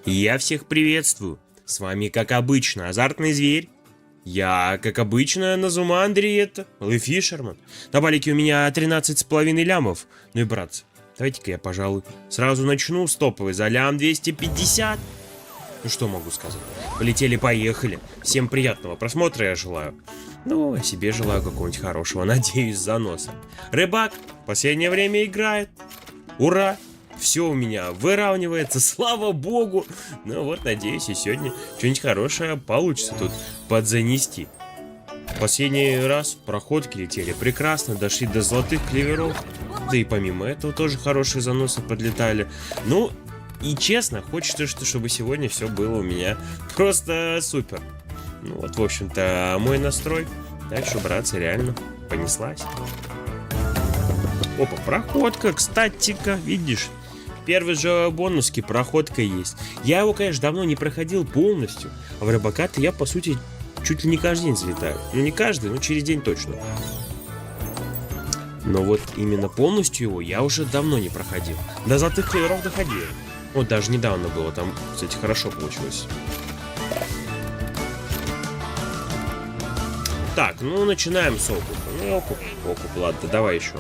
Я всех приветствую. С вами, как обычно, Азартный Зверь. Я, как обычно, Назума Андриетта, Лэй Фишерман. На балике у меня 13,5 лямов. Ну и, братцы, давайте-ка я, пожалуй, сразу начну с топовой за лям 250. Ну что могу сказать? Полетели-поехали. Всем приятного просмотра я желаю. Ну, а себе желаю какого-нибудь хорошего, надеюсь, заноса. Рыбак в последнее время играет. Ура! Все у меня выравнивается, слава богу. Ну вот, надеюсь, и сегодня что-нибудь хорошее получится тут подзанести. Последний раз проходки летели прекрасно, дошли до золотых клеверов. Да и помимо этого тоже хорошие заносы подлетали. Ну, и честно, хочется, чтобы сегодня все было у меня просто супер. Ну вот, в общем-то, мой настрой. Так что, братцы, реально понеслась. Опа, проходка, кстати-ка, видишь? Первый же бонуски проходка есть. Я его, конечно, давно не проходил полностью. А в рыбака-то я, по сути, чуть ли не каждый день залетаю. Ну, не каждый, но через день точно. Но вот именно полностью его я уже давно не проходил. До золотых клеверов доходил. Вот даже недавно было. Там, кстати, хорошо получилось. Так, ну, начинаем с окупа. Ну, окуп, ладно, давай еще.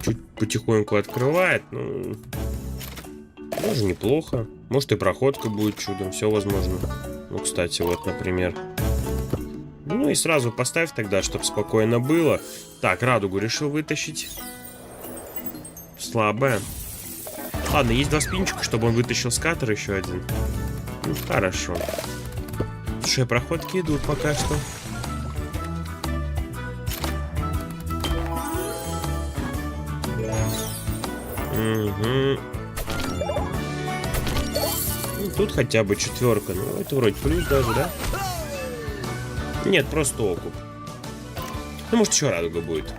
Чуть потихоньку открывает, ну, тоже неплохо. Может и проходка будет чудом, все возможно. Ну, кстати, вот, например. Ну и сразу поставь тогда, чтобы спокойно было. Так, радугу решил вытащить. Слабая. Ладно, есть два спинчика, чтобы он вытащил скатер еще один. Ну, хорошо. Слушай, проходки идут пока что. Угу. Ну, тут хотя бы четверка. Ну, это вроде плюс даже, да? Нет, просто окуп. Ну, может, еще радуга будет.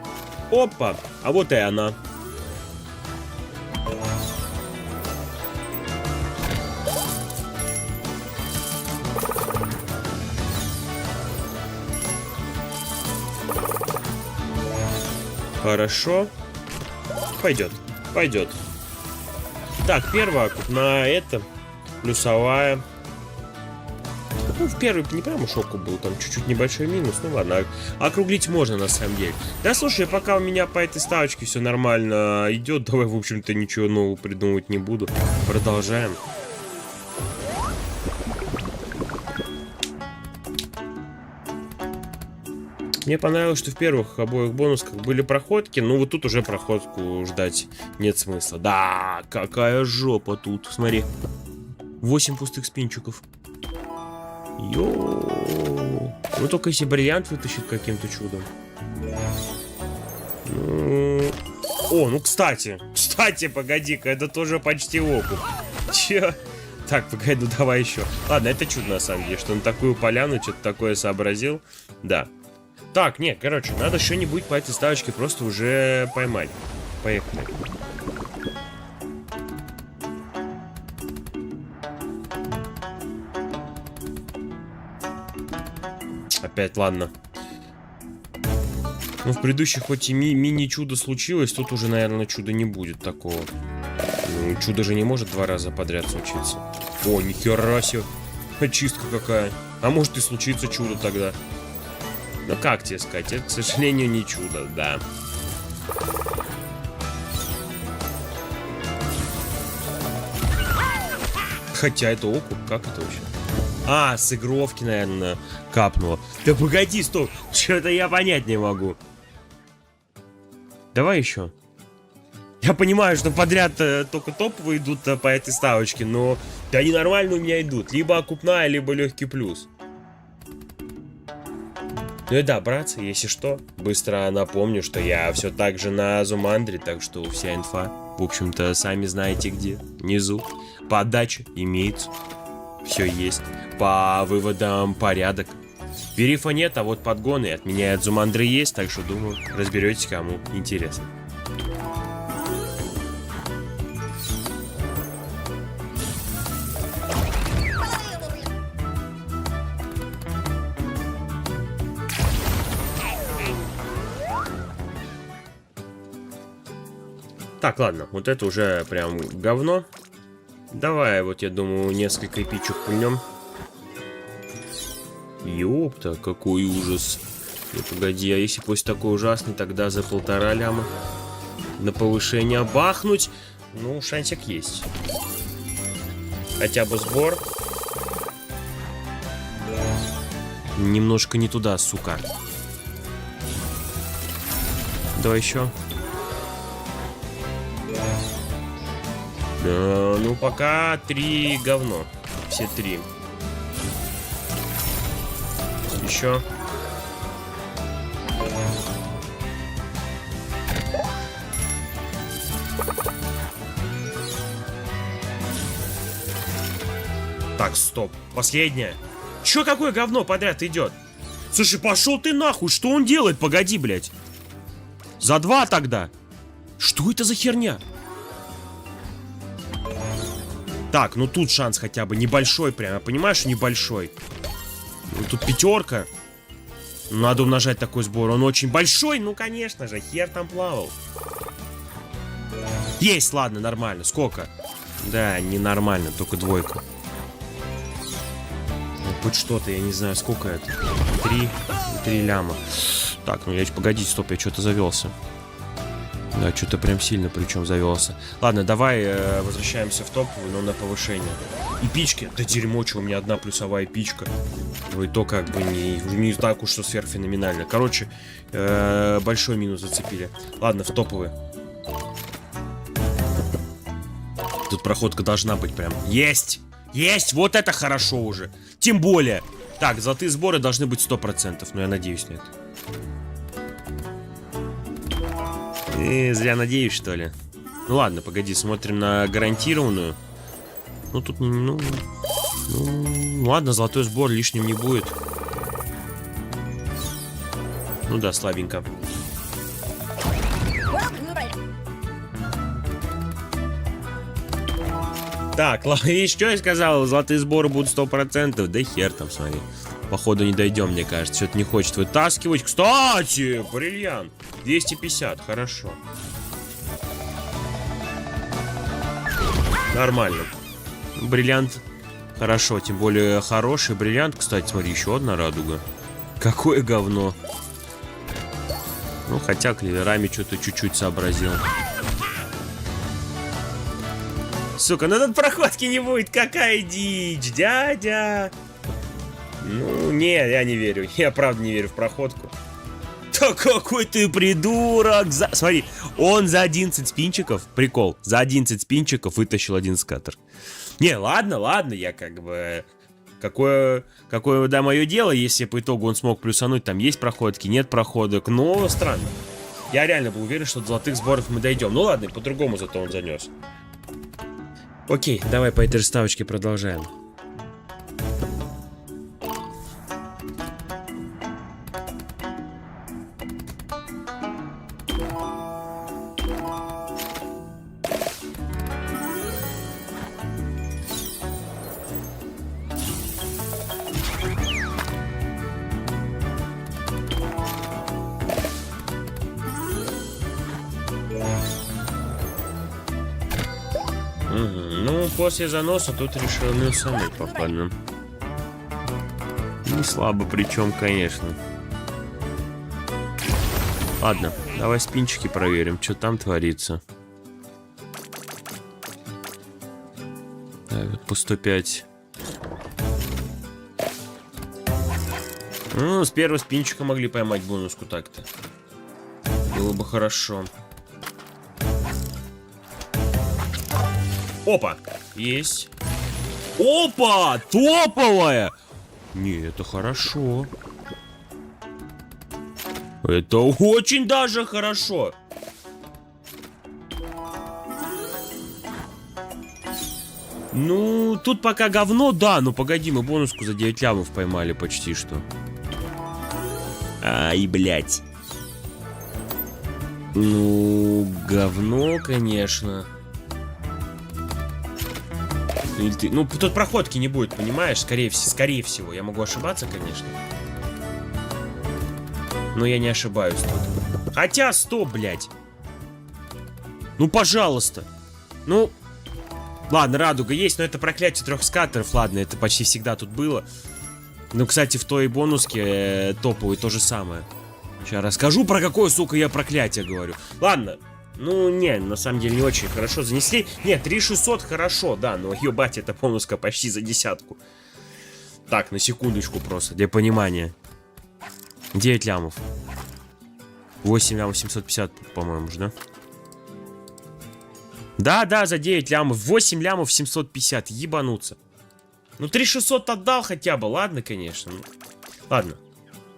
Опа! А вот и она. Хорошо. Пойдет. Пойдет. Так, первый окуп на это. Плюсовая. Ну, в первый не прям уж окуп был, там чуть-чуть небольшой минус. Ну ладно, округлить можно на самом деле. Да слушай, пока у меня по этой ставочке все нормально идет, давай, в общем-то, ничего нового придумывать не буду. Продолжаем. Мне понравилось, что в первых обоих бонусках были проходки. Ну вот тут уже проходку ждать нет смысла. Да, какая жопа тут. Смотри. 8 пустых спинчиков. Йоу. Ну только если бриллиант вытащит каким-то чудом. Ну... О, ну кстати. Кстати, погоди-ка, это тоже почти окуп. Че? Так, погоди, ну давай еще. Ладно, это чудо на самом деле, что на такую поляну что-то такое сообразил. Да. Так, нет, короче, надо что-нибудь по этой ставочке просто уже поймать. Поехали. Опять, ладно. Ну, в предыдущих хоть и мини-чудо случилось, тут уже, наверное, чуда не будет такого. Ну, чудо же не может 2 раза подряд случиться. О, нихера себе. Очистка какая. А может и случится чудо тогда. Ну как тебе сказать, это, к сожалению, не чудо, да. Хотя это окуп, как это вообще? А, с игровки, наверное, капнуло. Да погоди, стоп, что-то я понять не могу. Давай еще. Я понимаю, что подряд только топовые идут по этой ставочке, но да они нормально у меня идут. Либо окупная, либо легкий плюс. Ну и да, братцы, если что, быстро напомню, что я все так же на Зумандре, так что вся инфа, в общем-то, сами знаете где, внизу. По отдаче имеется, все есть. По выводам порядок. Верифа нет, а вот подгоны от меня и от Зумандры есть, так что, думаю, разберетесь, кому интересно. Так, ладно, вот это уже прям говно. Давай, вот я думаю, несколько эпичек пульнем. Ёпта, какой ужас. Не, погоди, а если после такой ужасный, тогда за 1,5 ляма на повышение бахнуть? Ну, шансик есть. Хотя бы сбор. Немножко не туда, сука. Давай еще. Да, ну пока 3 говно. Все 3. Еще. Так, стоп. Последнее. Чё какое говно подряд идет? Слушай, пошел ты нахуй. Что он делает? Погоди, блядь. За 2 тогда. Что это за херня? Так, ну тут шанс хотя бы небольшой прям, понимаешь, небольшой. Ну, тут 5. Надо умножать такой сбор, он очень большой, ну конечно же, хер там плавал. Есть, ладно, нормально, сколько? Да, ненормально, только 2. Ну, хоть что-то, я не знаю, сколько это. 3 ляма. Так, ну погодите, стоп, я что-то завелся. Да, что-то прям сильно причем завелся. Ладно, давай возвращаемся в топовую, но на повышение. Эпички? Да дерьмо, что у меня одна плюсовая эпичка. Ну и то как бы не так уж, что сверхфеноменально. Короче, большой минус зацепили. Ладно, в топовые. Тут проходка должна быть прям. Есть! Есть! Вот это хорошо уже! Тем более! Так, золотые сборы должны быть 100%, но я надеюсь на это. Зря надеюсь, что ли. Ну ладно, погоди, смотрим на гарантированную. Ну тут, ну ладно, золотой сбор лишним не будет. Ну да, слабенько. Так, видишь, что я сказал? Золотые сборы будут 100%. Да хер там, смотри. Походу не дойдем, мне кажется. Что-то не хочет вытаскивать. Кстати, бриллиант. 250, хорошо. Нормально. Бриллиант хорошо, тем более хороший бриллиант. Кстати, смотри, еще одна радуга. Какое говно. Ну, хотя клеверами что-то чуть-чуть сообразил. Сука, ну тут проходки не будет. Какая дичь, дядя. Ну, не, я не верю. Я правда не верю в проходку. Да какой ты придурок! Смотри, он за 11 спинчиков, прикол, за 11 спинчиков вытащил один скатер. Не, ладно, я как бы... Какое, да, мое дело, если по итогу он смог плюсануть, там есть проходки, нет проходок, но странно. Я реально был уверен, что до золотых сборов мы дойдем. Ну ладно, по-другому зато он занес. Окей, давай по этой же ставочке продолжаем. Ну, после заноса тут решил минусануть, походу. Не слабо, причем, конечно. Ладно, давай спинчики проверим, что там творится. Так, вот по 105. Ну, с первого спинчика могли поймать бонуску так-то. Было бы хорошо. Опа! Есть. Опа! Топовая! Не, это хорошо. Это очень даже хорошо. Ну, тут пока говно, да, ну погоди, мы бонуску за 9 лямов поймали почти что. Ай, блядь. Ну, говно, конечно. Ну, тут проходки не будет, понимаешь? Скорее всего. Я могу ошибаться, конечно. Но я не ошибаюсь тут. Хотя, стоп, блядь. Ну, пожалуйста. Ну, ладно, радуга есть, но это проклятие 3 скаттеров. Ладно, это почти всегда тут было. Ну, кстати, в той бонуске топовой то же самое. Сейчас расскажу, про какое, сука, я проклятие говорю. Ладно. Ну, не, на самом деле не очень хорошо занесли. Нет, 3600 хорошо, да, но ебать, это бонуска почти за 10. Так, на секундочку просто, для понимания. 9 лямов. 8 лямов 750, по-моему же, да? Да, за 9 лямов. 8 лямов 750, ебануться. Ну, 3600 отдал хотя бы, ладно, конечно. Ладно.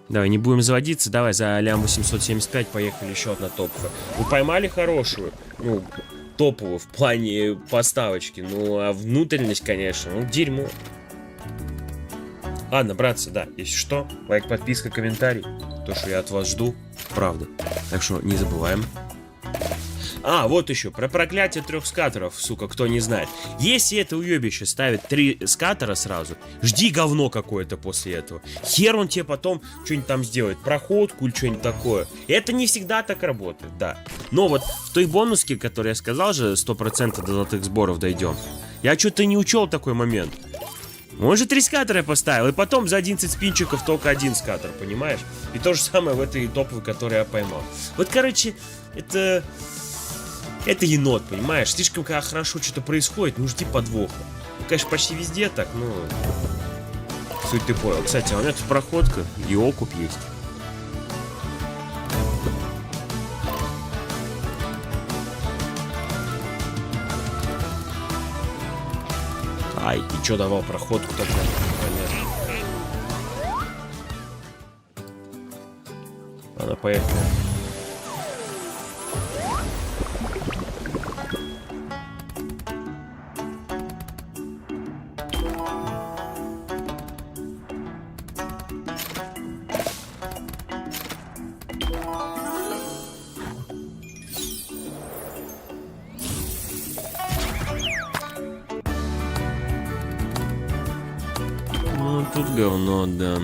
Давай, не будем заводиться, давай за лям 875 поехали еще одна топовая. Ну, поймали хорошую, ну, топовую в плане поставочки. Ну, а внутренность, конечно, ну, дерьмо. Ладно, братцы, да, если что, лайк, подписка, комментарий. То, что я от вас жду, правда. Так что не забываем. А, вот еще, про проклятие 3 скаттеров, сука, кто не знает. Если это уебище ставит 3 скаттера сразу, жди говно какое-то после этого. Хер он тебе потом что-нибудь там сделает, проходку или что-нибудь такое. Это не всегда так работает, да. Но вот в той бонуске, которую я сказал же, 100% до золотых сборов дойдем. Я что-то не учел такой момент. Он же 3 скаттера поставил, и потом за 11 спинчиков только 1 скаттер, понимаешь? И то же самое в этой топовой, которую я поймал. Вот, короче, это енот, понимаешь? Слишком когда хорошо что-то происходит, ну жди подвоха. Ну, конечно, почти везде так, но... Суть ты понял. Кстати, а у меня тут проходка и окуп есть. Ай, и чё давал проходку тогда? Понятно. Ладно, поехали. Ну, тут говно, да.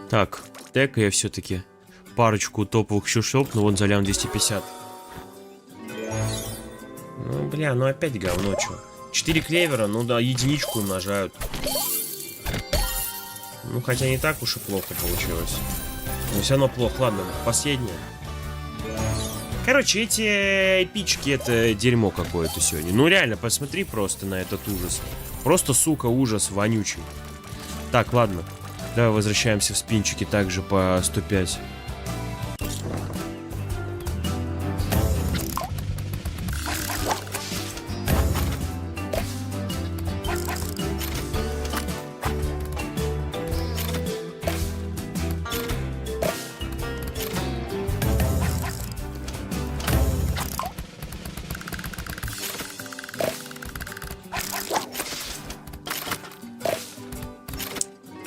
Так, тег я все-таки парочку топовых щушок, но вон за лям 250. Ну, бля, ну опять говно, чё. 4 клевера, ну да, единичку умножают. Ну, хотя не так уж и плохо получилось. Но все равно плохо. Ладно, последнее. Короче, эти эпички, это дерьмо какое-то сегодня. Ну, реально, посмотри просто на этот ужас. Просто, сука, ужас вонючий. Так, ладно. Давай возвращаемся в спинчики также по 105.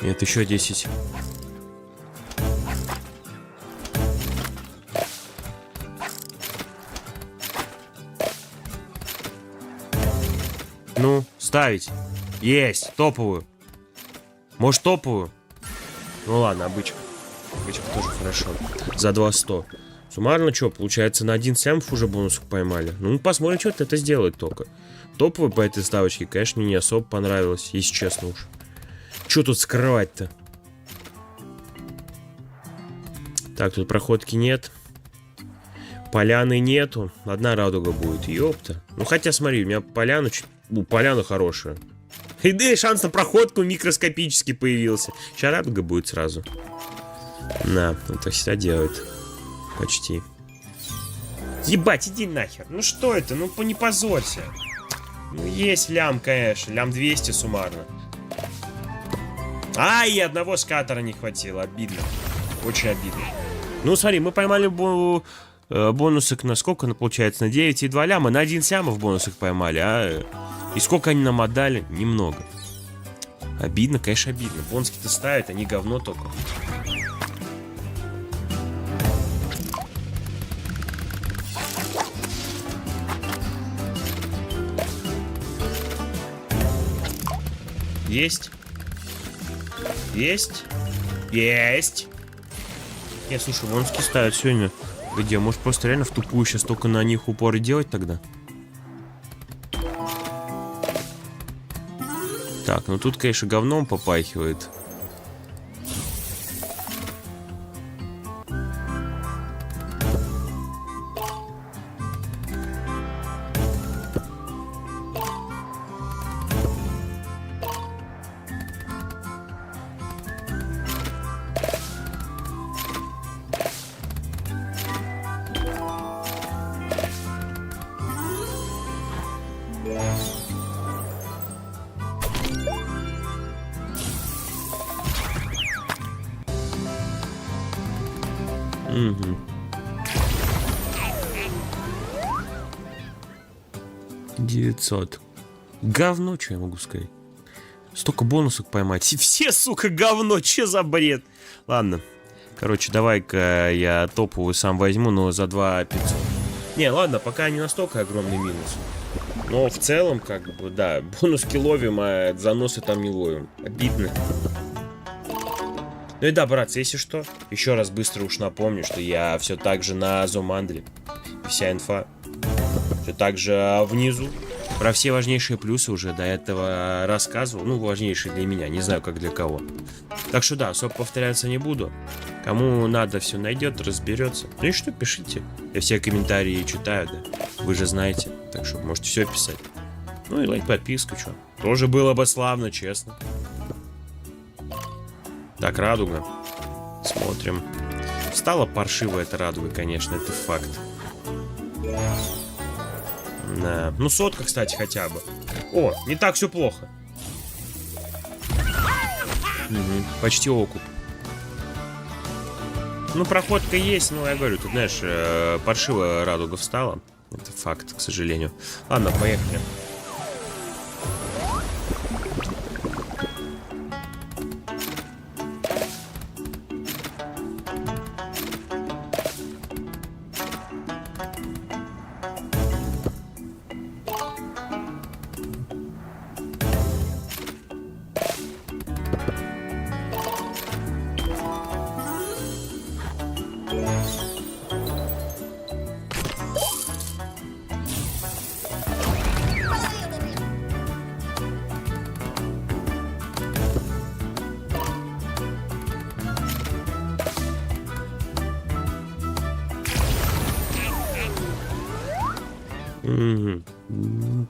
Нет, еще 10. Ну, ставить. Есть, топовую. Может, топовую? Ну ладно, обычка. Обычка тоже хорошо. За 200. Суммарно что, получается, на 1 сямф уже бонусов поймали. Ну, посмотрим, что это сделает только. Топовую по этой ставочке, конечно, мне не особо понравилось, если честно уж. Что тут скрывать-то? Так, тут проходки нет. Поляны нету. Одна радуга будет. Ёпта. Ну, хотя, смотри, у меня поляна... поляна хорошая. И да, шанс на проходку микроскопический появился. Сейчас радуга будет сразу. На, это всегда делает. Почти. Ебать, иди нахер. Ну что это? Ну не позорься. Ну есть лям, конечно. Лям 200 суммарно. Ай, одного скатера не хватило. Обидно. Очень обидно. Ну смотри, мы поймали бонусок на сколько? Ну, получается, на 9,2 ляма. На 1 сяма в бонусах поймали, а... И сколько они нам отдали? Немного. Обидно, конечно, обидно. Бонски-то ставят, они говно только. Есть. Есть. Есть. Не, слушай, бонски ставят сегодня. Где? Может просто реально в тупую сейчас только на них упоры делать тогда? Так, ну тут, конечно, говном попахивает. Угу. 900. Говно, что я могу сказать? Столько бонусов поймать. И все, сука, говно. Че за бред? Ладно. Короче, давай-ка я топовую сам возьму, но за 2500. Не, ладно, пока не настолько огромный минус. Но в целом, как бы, да, бонуски ловим, а заносы там не ловим. Обидно. Ну и да, братцы, если что, еще раз быстро уж напомню, что я все так же на Зомандре. Вся инфа. Все так же внизу. Про все важнейшие плюсы уже до этого рассказывал. Ну, важнейшие для меня, не знаю, как для кого. Так что да, особо повторяться не буду. Кому надо, все найдет, разберется. Ну и что, пишите. Я все комментарии читаю, да. Вы же знаете. Так что можете все писать. Ну и лайк, подписку, что. Тоже было бы славно, честно. Так, радуга. Смотрим. Стала паршивая эта радуга, конечно, это факт. Да. Ну, сотка, кстати, хотя бы. О, не так все плохо. Угу. Почти окуп. Ну, проходка есть, ну, я говорю, тут, знаешь, паршивая радуга встала. Это факт, к сожалению. Ладно, поехали.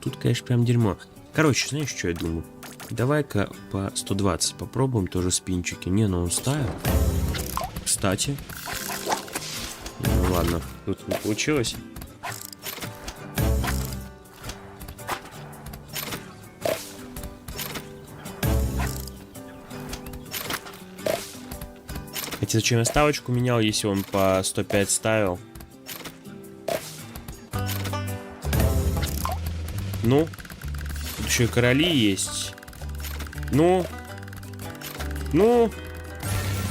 Тут, конечно, прям дерьмо. Короче, знаешь, что я думаю? Давай-ка по 120 попробуем тоже спинчики. Не, ну он ставил. Кстати. Ну ладно, тут не получилось. Хотя зачем я ставочку менял, если он по 105 ставил? Ну, тут еще и короли есть. Ну,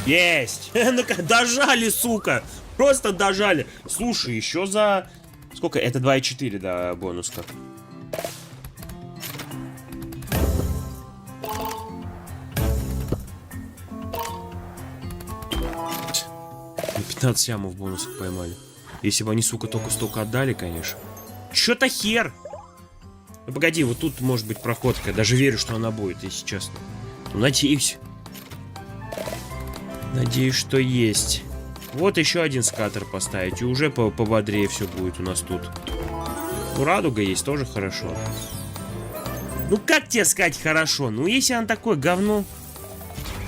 есть. Ну-ка, дожали, сука. Просто дожали. Слушай, еще за... Сколько? Это 2,4, да, бонуска. На 15 ямов бонусов поймали. Если бы они, сука, только столько отдали, конечно. Чё-то хер. Ну погоди, вот тут может быть проходка. Даже верю, что она будет, если честно. Ну, надеюсь. Надеюсь, что есть. Вот еще один скатер поставить. И уже пободрее все будет у нас тут. Ну, радуга есть, тоже хорошо. Ну как тебе сказать хорошо? Ну если он такое говно...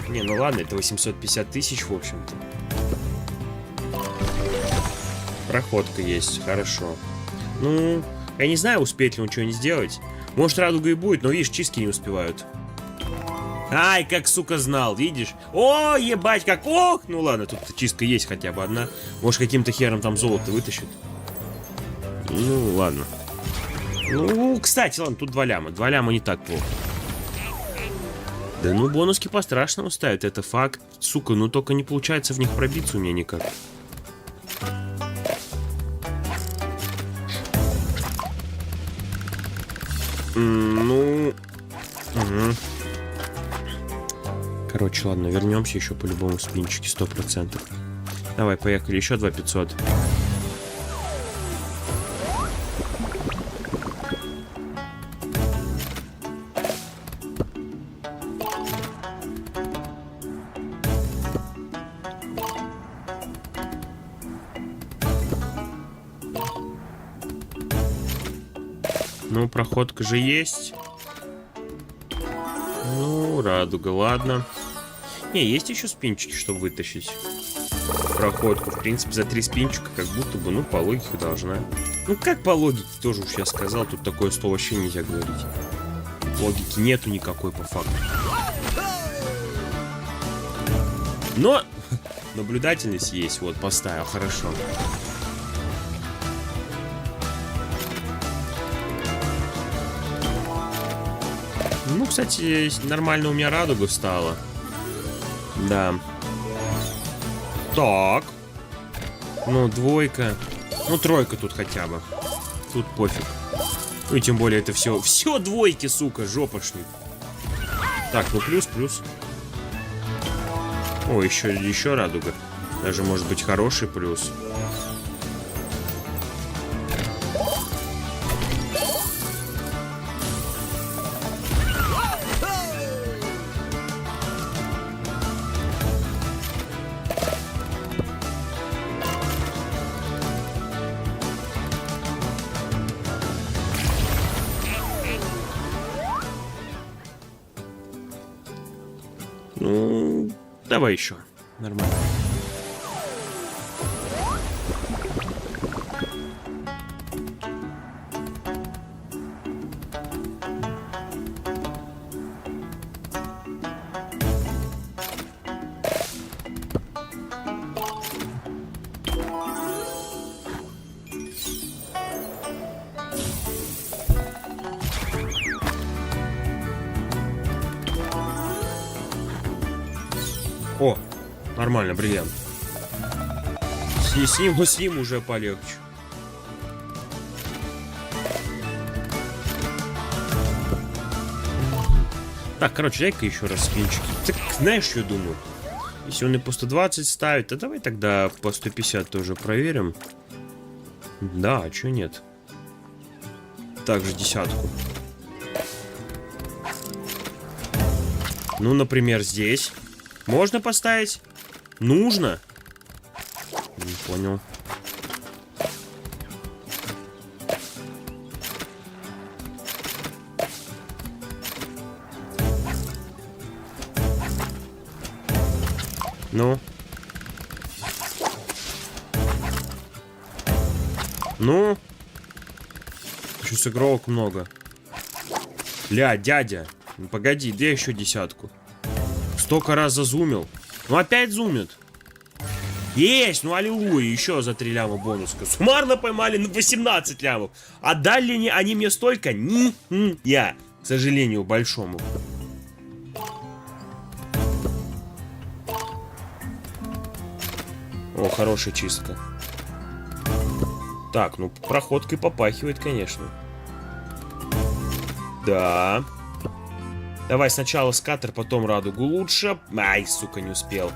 Не, ну ладно, это 850 тысяч, в общем-то. Проходка есть, хорошо. Ну, я не знаю, успеет ли он что-нибудь сделать. Может, радуга и будет, но, видишь, чистки не успевают. Ай, как, сука, знал, видишь? О, ебать, как, ох! Ну ладно, тут чистка есть хотя бы одна. Может, каким-то хером там золото вытащит. Ну, ладно. Ну, кстати, ладно, тут 2 ляма. 2 ляма не так плохо. Да ну, бонуски по-страшному ставят, это факт. Сука, ну только не получается в них пробиться у меня никак. Ну... Угу. Короче, ладно, вернемся еще по-любому в спинчике 100%. Давай, поехали, еще 2500. Ну, проходка же есть. Ну, радуга, ладно. Не, есть еще спинчики, чтобы вытащить. Проходку, в принципе, за 3 спинчика, как будто бы, ну, по логике должна. Ну, как по логике, тоже уж я сказал, тут такое слово вообще нельзя говорить. Логики нету никакой по факту. Но наблюдательность есть, вот, поставил, хорошо. Ну, кстати, нормально у меня радуга встала. Да. Так. Ну, 2. Ну, 3 тут хотя бы. Тут пофиг. Ну и тем более это все. Все 2, сука, жопошник. Так, ну плюс. О, еще радуга. Даже может быть хороший плюс. Ну, давай еще. Нормально. О, нормально, бриллиант. С ним уже полегче. Так, короче, дай-ка еще раз спинчики. Так, знаешь, что я думаю? Если он и по 120 ставит, то давай тогда по 150 тоже проверим. Да, а чё нет? Также 10. Ну, например, здесь. Можно поставить? Нужно? Не понял. Ну? Ну? Еще сыгровок много. Ля, дядя. Ну, погоди, да еще 10. Столько раз зазумил. Ну опять зумит. Есть, ну аллилуйя. Еще за 3 ляма бонуска. Суммарно поймали на 18 лямов. А дали ли они мне столько? Я, к сожалению, большому. О, хорошая чистка. Так, ну проходкой попахивает, конечно. Да. Давай сначала скатер, потом радугу лучше. Ай, сука, не успел.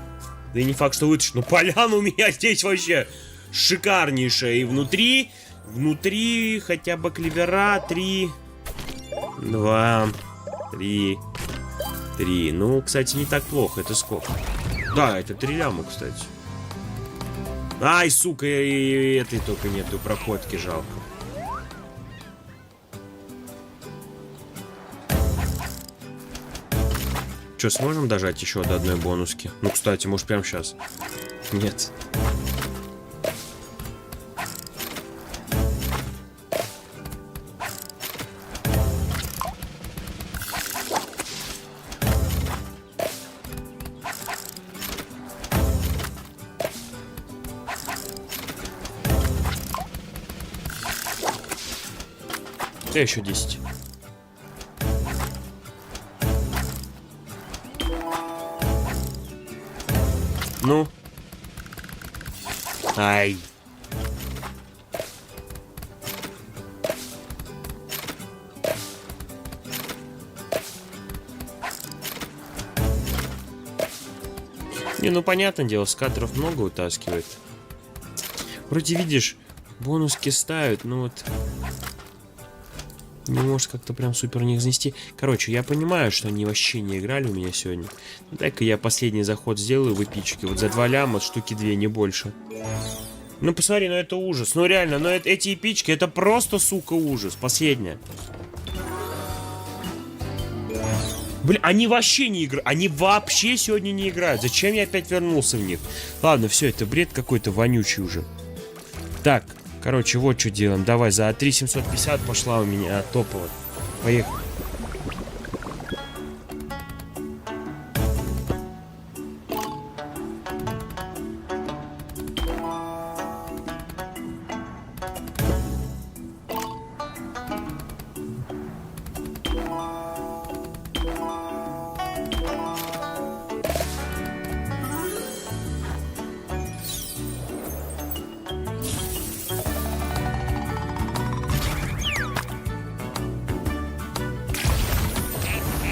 Да и не факт, что вытащит. Ну, поляна у меня здесь вообще шикарнейшая. И внутри хотя бы клевера 3, 2, 3, 3. Ну, кстати, не так плохо. Это сколько? Да, это 3 ляма, кстати. Ай, сука, и этой только нету проходки, жалко. что, сможем дожать еще до одной бонуски? Ну, кстати, может, прямо сейчас? Нет. Да еще 10. Ну. Ай. Не, ну понятное дело, скатеров много утаскивает. Вроде видишь, бонуски ставят, ну вот... Не может как-то прям супер не изнести. Короче, я понимаю, что они вообще не играли у меня сегодня. Ну, дай-ка я последний заход сделаю в эпичке. Вот за 2 ляма, штуки 2, не больше. Ну посмотри, ну это ужас. Ну реально, ну эти эпички, это просто, сука, ужас. Последняя. Блин, они вообще не играют. Они вообще сегодня не играют. Зачем я опять вернулся в них? Ладно, все, это бред какой-то вонючий уже. Так. Короче, вот что делаем. Давай, за 3750 пошла у меня топовая. Поехали.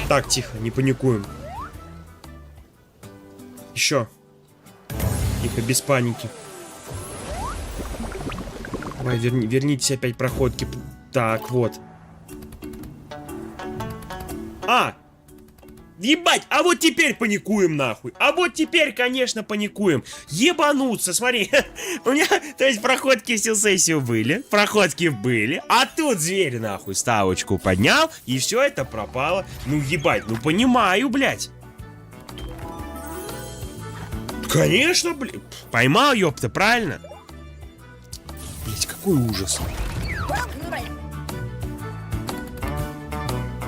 Так, тихо, не паникуем. Еще. Тихо, без паники. Давай, вернитесь опять проходки. Так, вот. А! Ебать, а вот теперь паникуем нахуй. А вот теперь, конечно, паникуем. Ебануться, смотри. У меня, то есть, проходки всю сессию были. Проходки были. А тут зверь нахуй ставочку поднял. И все это пропало. Ну ебать, ну понимаю, блядь. Конечно, блядь. Поймал, ёпта, правильно? Блядь, какой ужас.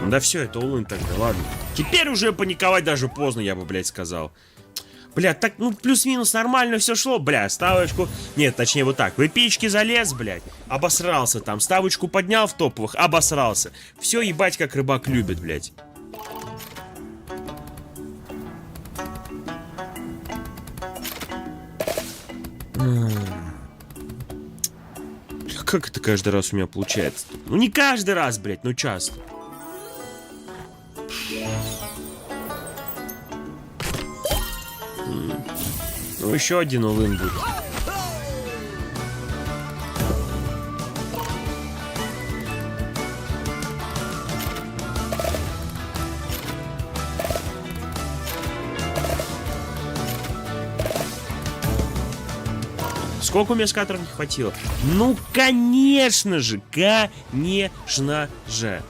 Ну да все, это улын тогда, ладно. Теперь уже паниковать даже поздно, я бы, блядь, сказал. Бля, так, ну, плюс-минус нормально все шло, бля, ставочку... Нет, точнее, вот так, в эпичке залез, блядь, обосрался там, ставочку поднял в топовых, обосрался. Все, ебать, как рыбак любит, блядь. Как это каждый раз у меня получается? Ну, не каждый раз, блядь, но часто. Ну, еще один улын будет. Сколько у меня скатеров не хватило? Ну, конечно же, конечно же.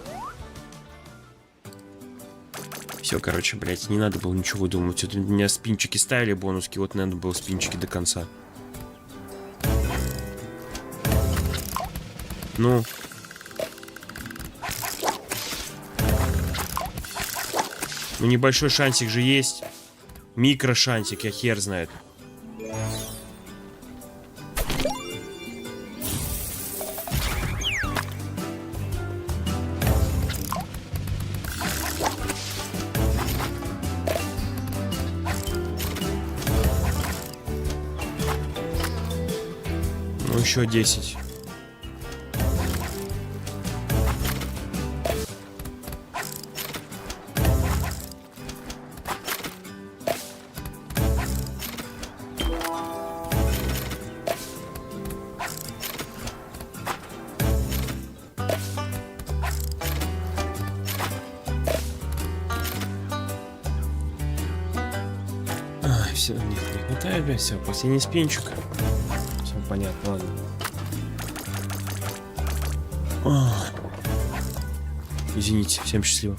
Все, короче, блядь, не надо было ничего выдумывать. Вот у меня спинчики ставили, бонуски, вот надо было спинчики до конца. Ну. Ну, небольшой шансик же есть. Микрошансик, я хер знает. Ну, еще 10. Все, нет, не хватает, блядь, все, последний спинчик. Все понятно, ладно. Извините, всем счастливо.